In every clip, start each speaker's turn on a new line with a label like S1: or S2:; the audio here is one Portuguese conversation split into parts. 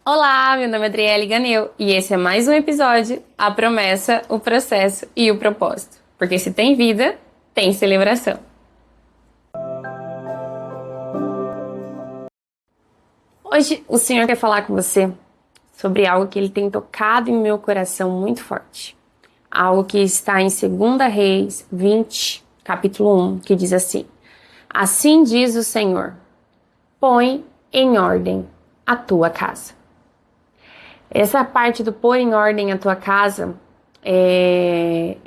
S1: Olá, meu nome é Adriele Ganeu e esse é mais um episódio, A Promessa, o Processo e o Propósito. Porque se tem vida, tem celebração. Hoje o Senhor quer falar com você sobre algo que Ele tem tocado em meu coração muito forte. Algo que está em 2 Reis 20, capítulo 1, que diz assim: Assim diz o Senhor, põe em ordem a tua casa. Essa parte do pôr em ordem a tua casa,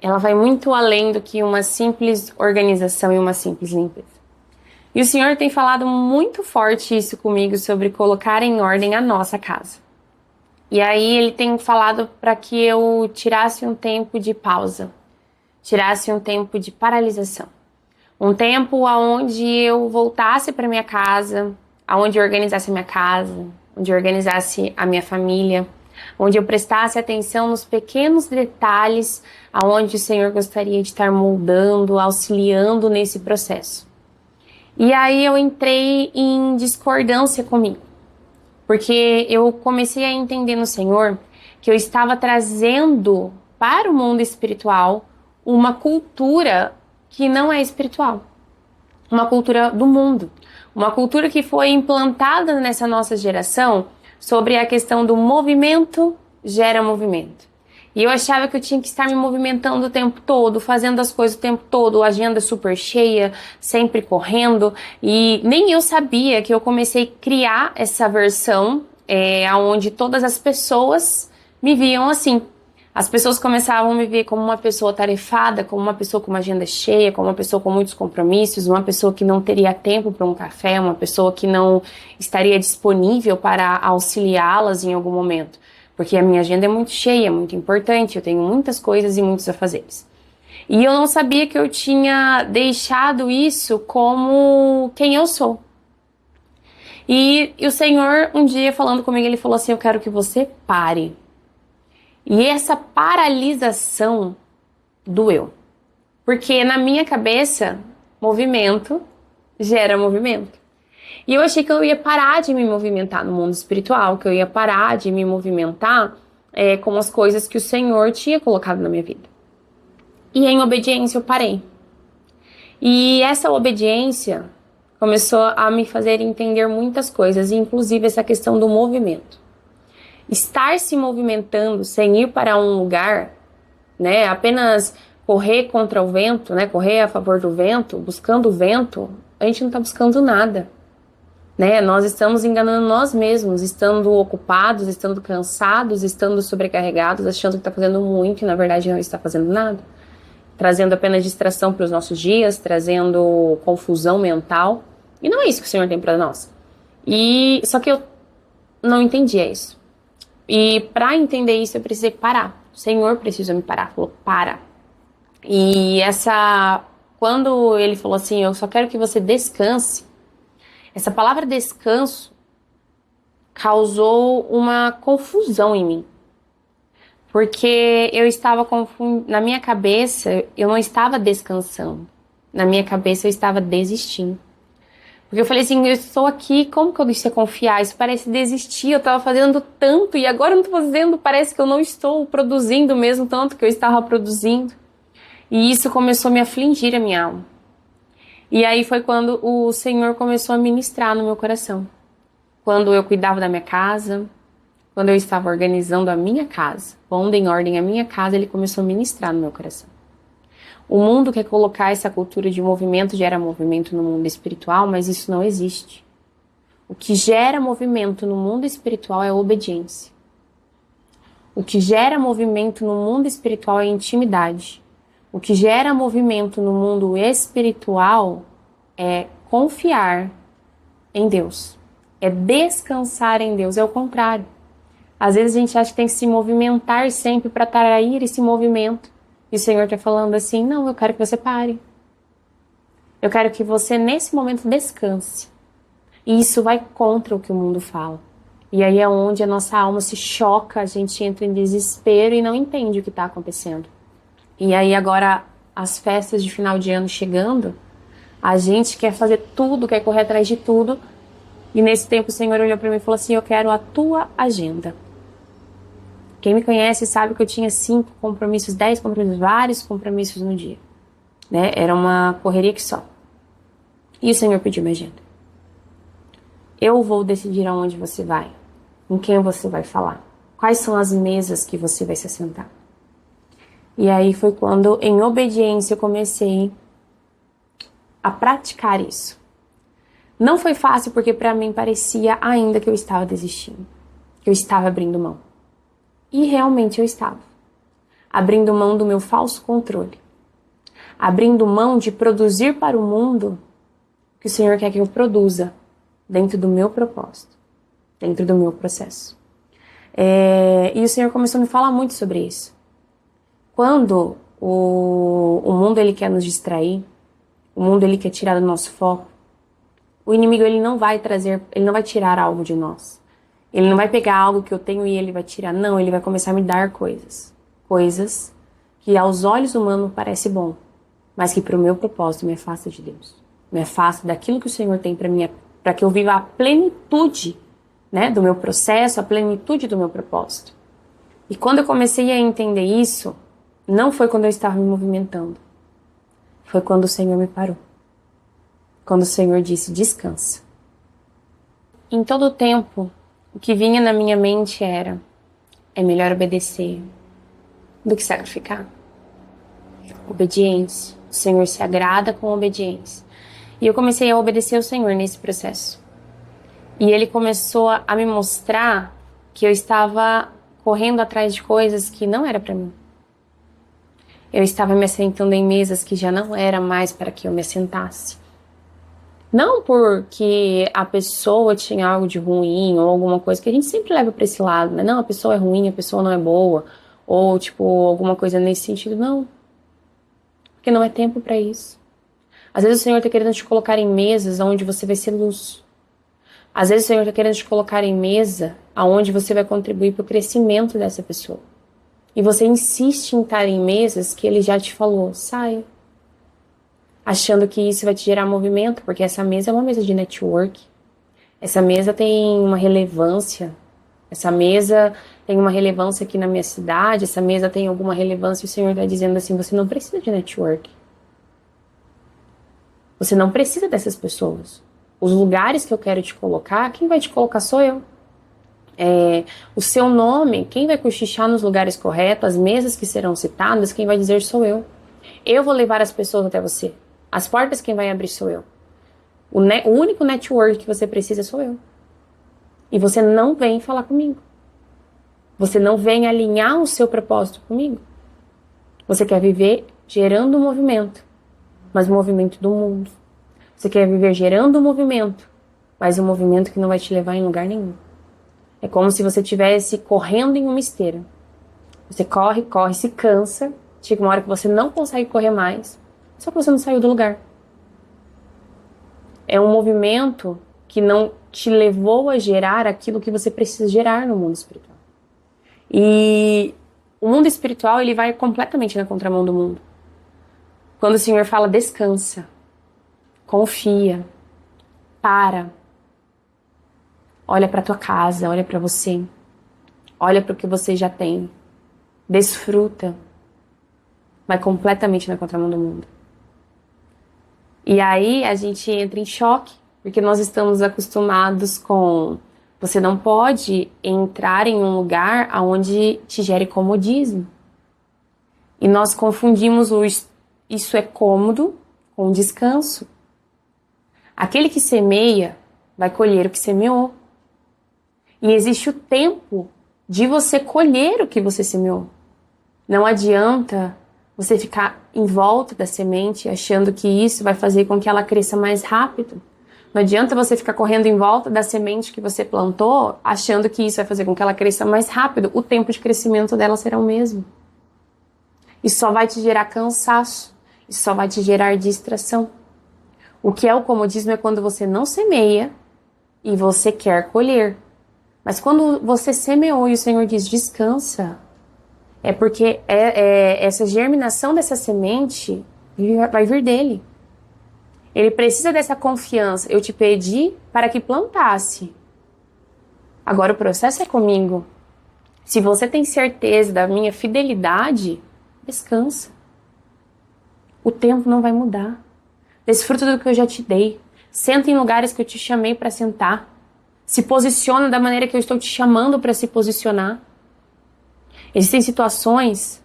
S1: ela vai muito além do que uma simples organização e uma simples limpeza. E o Senhor tem falado muito forte isso comigo sobre colocar em ordem a nossa casa. E aí Ele tem falado para que eu tirasse um tempo de pausa, tirasse um tempo de paralisação. Um tempo onde eu voltasse para minha casa, onde eu organizasse a minha casa, onde eu organizasse a minha família, onde eu prestasse atenção nos pequenos detalhes aonde o Senhor gostaria de estar moldando, auxiliando nesse processo. E aí eu entrei em discordância comigo, porque eu comecei a entender no Senhor que eu estava trazendo para o mundo espiritual uma cultura que não é espiritual, uma cultura do mundo, uma cultura que foi implantada nessa nossa geração sobre a questão do movimento gera movimento. E eu achava que eu tinha que estar me movimentando o tempo todo, fazendo as coisas o tempo todo, a agenda super cheia, sempre correndo. E nem eu sabia que eu comecei a criar essa versão onde todas as pessoas me viam assim. As pessoas começavam a me ver como uma pessoa tarefada, como uma pessoa com uma agenda cheia, como uma pessoa com muitos compromissos, uma pessoa que não teria tempo para um café, uma pessoa que não estaria disponível para auxiliá-las em algum momento. Porque a minha agenda é muito cheia, muito importante, eu tenho muitas coisas e muitos afazeres. E eu não sabia que eu tinha deixado isso como quem eu sou. E o Senhor, um dia falando comigo, Ele falou assim: eu quero que você pare. E essa paralisação doeu. Porque na minha cabeça, movimento gera movimento. E eu achei que eu ia parar de me movimentar no mundo espiritual, que eu ia parar de me movimentar com as coisas que o Senhor tinha colocado na minha vida. E em obediência eu parei. E essa obediência começou a me fazer entender muitas coisas, inclusive essa questão do movimento. Estar se movimentando sem ir para um lugar, né, apenas correr contra o vento, né, correr a favor do vento, buscando o vento, a gente não está buscando nada, né? Nós estamos enganando nós mesmos, estando ocupados, estando cansados, estando sobrecarregados, achando que está fazendo muito e na verdade não está fazendo nada, trazendo apenas distração para os nossos dias, trazendo confusão mental, e não é isso que o Senhor tem para nós. E só que eu não entendia isso. E para entender isso eu precisei parar. O Senhor precisou me parar, falou: para. E quando Ele falou assim: eu só quero que você descanse, essa palavra descanso causou uma confusão em mim. Porque eu estava na minha cabeça eu não estava descansando. Na minha cabeça eu estava desistindo. Porque eu falei assim: eu estou aqui, como que eu deixei confiar? Isso parece desistir, eu estava fazendo tanto e agora eu não estou fazendo, parece que eu não estou produzindo mesmo tanto que eu estava produzindo. E isso começou a me afligir a minha alma. E aí foi quando o Senhor começou a ministrar no meu coração. Quando eu cuidava da minha casa, quando eu estava organizando a minha casa, pondo em ordem a minha casa, Ele começou a ministrar no meu coração. O mundo quer colocar essa cultura de movimento gera movimento no mundo espiritual, mas isso não existe. O que gera movimento no mundo espiritual é obediência. O que gera movimento no mundo espiritual é intimidade. O que gera movimento no mundo espiritual é confiar em Deus. É descansar em Deus, é o contrário. Às vezes a gente acha que tem que se movimentar sempre para atrair esse movimento. E o Senhor está falando assim: não, eu quero que você pare. Eu quero que você nesse momento descanse. E isso vai contra o que o mundo fala. E aí é onde a nossa alma se choca, a gente entra em desespero e não entende o que está acontecendo. E aí agora as festas de final de ano chegando, a gente quer fazer tudo, quer correr atrás de tudo, E nesse tempo o Senhor olhou para mim e falou assim: eu quero a tua agenda. Quem me conhece sabe que eu tinha 5 compromissos, 10 compromissos, vários compromissos no dia, né? Era uma correria que só. E o Senhor pediu minha agenda. Eu vou decidir aonde você vai, com quem você vai falar, quais são as mesas que você vai se sentar. E aí foi quando, em obediência, eu comecei a praticar isso. Não foi fácil porque para mim parecia ainda que eu estava desistindo, que eu estava abrindo mão. E realmente eu estava. Abrindo mão do meu falso controle. Abrindo mão de produzir para o mundo o que o Senhor quer que eu produza dentro do meu propósito, dentro do meu processo. E o Senhor começou a me falar muito sobre isso. Quando o mundo ele quer nos distrair, o mundo ele quer tirar do nosso foco, o inimigo ele não vai tirar algo de nós. Ele não vai pegar algo que eu tenho e ele vai tirar. Não, ele vai começar a me dar coisas. Coisas que aos olhos humanos parece bom, mas que para o meu propósito me afasta de Deus. Me afasta daquilo que o Senhor tem para mim, para que eu viva a plenitude, né, do meu processo, a plenitude do meu propósito. E quando eu comecei a entender isso, não foi quando eu estava me movimentando. Foi quando o Senhor me parou. Quando o Senhor disse, descansa. Em todo o tempo, o que vinha na minha mente era, é melhor obedecer do que sacrificar. Obediência. O Senhor se agrada com obediência. E eu comecei a obedecer ao Senhor nesse processo. E Ele começou a me mostrar que eu estava correndo atrás de coisas que não era para mim. Eu estava me assentando em mesas que já não era mais para que eu me assentasse. Não porque a pessoa tinha algo de ruim ou alguma coisa que a gente sempre leva para esse lado, né? Não, a pessoa é ruim, a pessoa não é boa, ou tipo, alguma coisa nesse sentido, não. Porque não é tempo para isso. Às vezes o Senhor está querendo te colocar em mesas onde você vai ser luz. Às vezes o Senhor está querendo te colocar em mesa onde você vai contribuir para o crescimento dessa pessoa. E você insiste em estar em mesas que Ele já te falou, saia. Achando que isso vai te gerar movimento, porque essa mesa é uma mesa de network. Essa mesa tem uma relevância. Essa mesa tem uma relevância aqui na minha cidade. Essa mesa tem alguma relevância. E o Senhor está dizendo assim, você não precisa de network. Você não precisa dessas pessoas. Os lugares que eu quero te colocar, quem vai te colocar sou eu. O seu nome, quem vai cochichar nos lugares corretos, as mesas que serão citadas, quem vai dizer sou eu. Eu vou levar as pessoas até você. As portas quem vai abrir sou eu. O único network que você precisa sou eu. E você não vem falar comigo. Você não vem alinhar o seu propósito comigo. Você quer viver gerando um movimento, mas um movimento do mundo. Você quer viver gerando um movimento, mas um movimento que não vai te levar em lugar nenhum. É como se você estivesse correndo em uma esteira. Você corre, corre, se cansa. Chega uma hora que você não consegue correr mais. Só que você não saiu do lugar. É um movimento que não te levou a gerar aquilo que você precisa gerar no mundo espiritual. E o mundo espiritual, ele vai completamente na contramão do mundo. Quando o Senhor fala, descansa, confia, para, olha para tua casa, olha para você, olha para o que você já tem, desfruta, vai completamente na contramão do mundo. E aí a gente entra em choque, porque nós estamos acostumados com você não pode entrar em um lugar onde te gere comodismo. E nós confundimos isso é cômodo com descanso. Aquele que semeia vai colher o que semeou. E existe o tempo de você colher o que você semeou. Não adianta você ficar em volta da semente achando que isso vai fazer com que ela cresça mais rápido. Não adianta você ficar correndo em volta da semente que você plantou achando que isso vai fazer com que ela cresça mais rápido. O tempo de crescimento dela será o mesmo. Isso só vai te gerar cansaço. Isso só vai te gerar distração. O que é o comodismo é quando você não semeia e você quer colher. Mas quando você semeou e o Senhor diz descansa, é porque essa germinação dessa semente vai vir dele. Ele precisa dessa confiança. Eu te pedi para que plantasse. Agora o processo é comigo. Se você tem certeza da minha fidelidade, descansa. O tempo não vai mudar. Desfruta do que eu já te dei. Senta em lugares que eu te chamei para sentar. Se posiciona da maneira que eu estou te chamando para se posicionar. Existem situações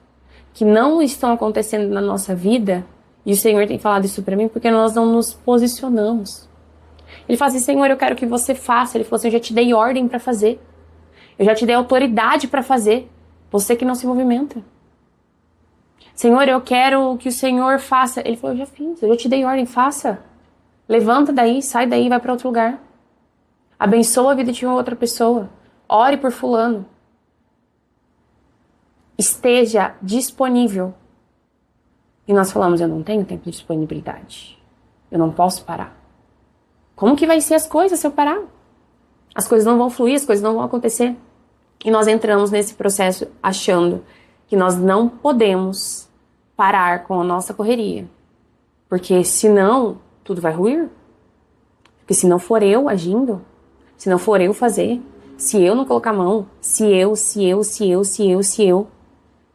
S1: que não estão acontecendo na nossa vida, e o Senhor tem falado isso para mim, porque nós não nos posicionamos. Ele fala assim, Senhor, eu quero que você faça. Ele falou assim, eu já te dei ordem para fazer. Eu já te dei autoridade para fazer. Você que não se movimenta. Senhor, eu quero que o Senhor faça. Ele falou, eu já fiz, eu já te dei ordem, faça. Levanta daí, sai daí, vai para outro lugar. Abençoa a vida de outra pessoa. Ore por fulano. Esteja disponível. E nós falamos, eu não tenho tempo de disponibilidade. Eu não posso parar. Como que vai ser as coisas se eu parar? As coisas não vão fluir, as coisas não vão acontecer. E nós entramos nesse processo achando que nós não podemos parar com a nossa correria. Porque senão, tudo vai ruir. Porque se não for eu agindo, se não for eu fazer, se eu não colocar a mão, se eu.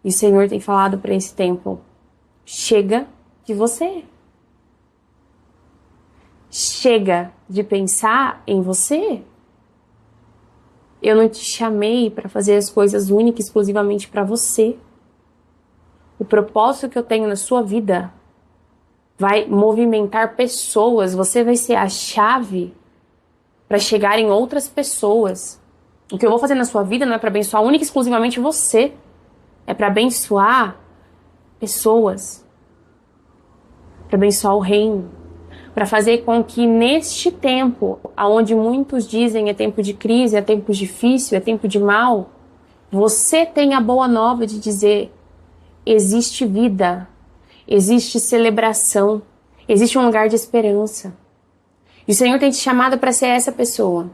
S1: E o Senhor tem falado para esse tempo, chega de você. Chega de pensar em você. Eu não te chamei para fazer as coisas únicas exclusivamente para você. O propósito que eu tenho na sua vida vai movimentar pessoas. Você vai ser a chave para chegar em outras pessoas. O que eu vou fazer na sua vida não é para abençoar única e exclusivamente você. É para abençoar pessoas. Para abençoar o reino. Para fazer com que neste tempo, onde muitos dizem é tempo de crise, é tempo difícil, é tempo de mal, você tenha a boa nova de dizer, existe vida, existe celebração, existe um lugar de esperança. E o Senhor tem te chamado para ser essa pessoa.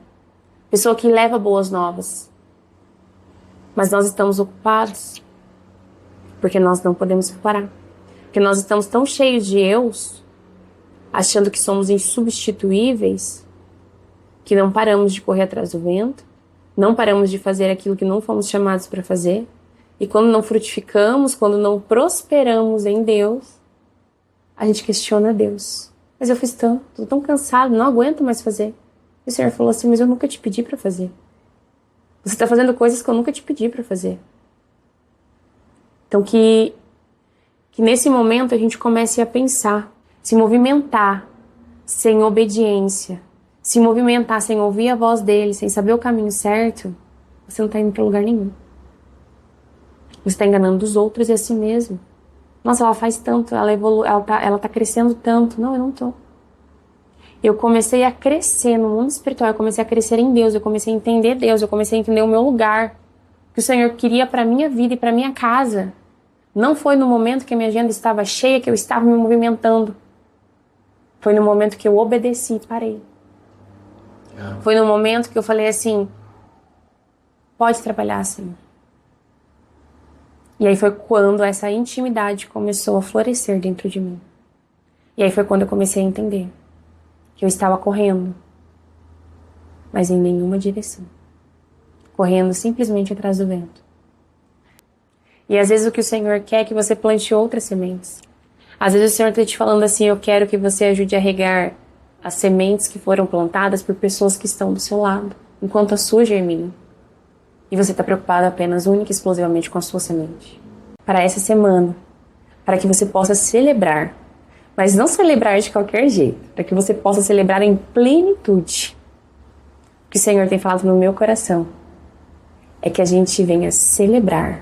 S1: Pessoa que leva boas novas. Mas nós estamos ocupados. Porque nós não podemos parar. Porque nós estamos tão cheios de eus, achando que somos insubstituíveis, que não paramos de correr atrás do vento, não paramos de fazer aquilo que não fomos chamados para fazer, e quando não frutificamos, quando não prosperamos em Deus, a gente questiona Deus. Mas eu fiz tanto, estou tão cansado, não aguento mais fazer. E o Senhor falou assim, mas eu nunca te pedi para fazer. Você está fazendo coisas que eu nunca te pedi para fazer. Então que nesse momento a gente comece a pensar, se movimentar sem obediência, se movimentar sem ouvir a voz dele, sem saber o caminho certo, você não está indo para lugar nenhum. Você está enganando os outros e a si mesmo. Nossa, ela faz tanto, ela tá crescendo tanto. Não, eu não tô. Eu comecei a crescer no mundo espiritual, eu comecei a crescer em Deus, eu comecei a entender Deus, eu comecei a entender o meu lugar, que o Senhor queria para minha vida e para minha casa. Não foi no momento que a minha agenda estava cheia que eu estava me movimentando. Foi no momento que eu obedeci e parei. Foi no momento que eu falei assim, pode trabalhar, Senhor. E aí foi quando essa intimidade começou a florescer dentro de mim. E aí foi quando eu comecei a entender que eu estava correndo, mas em nenhuma direção. Correndo simplesmente atrás do vento. E às vezes o que o Senhor quer é que você plante outras sementes. Às vezes o Senhor está te falando assim, eu quero que você ajude a regar as sementes que foram plantadas por pessoas que estão do seu lado, enquanto a sua germina. E você está preocupado apenas, única e exclusivamente com a sua semente. Para essa semana, para que você possa celebrar, mas não celebrar de qualquer jeito, para que você possa celebrar em plenitude. O que o Senhor tem falado no meu coração é que a gente venha celebrar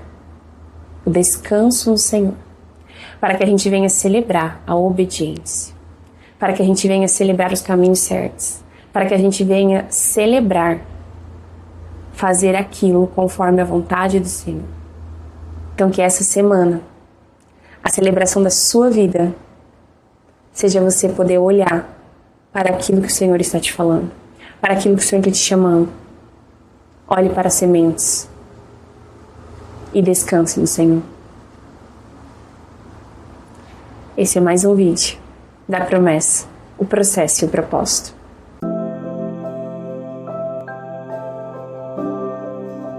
S1: o descanso no Senhor, para que a gente venha celebrar a obediência, para que a gente venha celebrar os caminhos certos, para que a gente venha celebrar fazer aquilo conforme a vontade do Senhor. Então que essa semana, a celebração da sua vida, seja você poder olhar para aquilo que o Senhor está te falando, para aquilo que o Senhor está te chamando. Olhe para as sementes e descanse no Senhor. Esse é mais um vídeo da promessa, o processo e o propósito.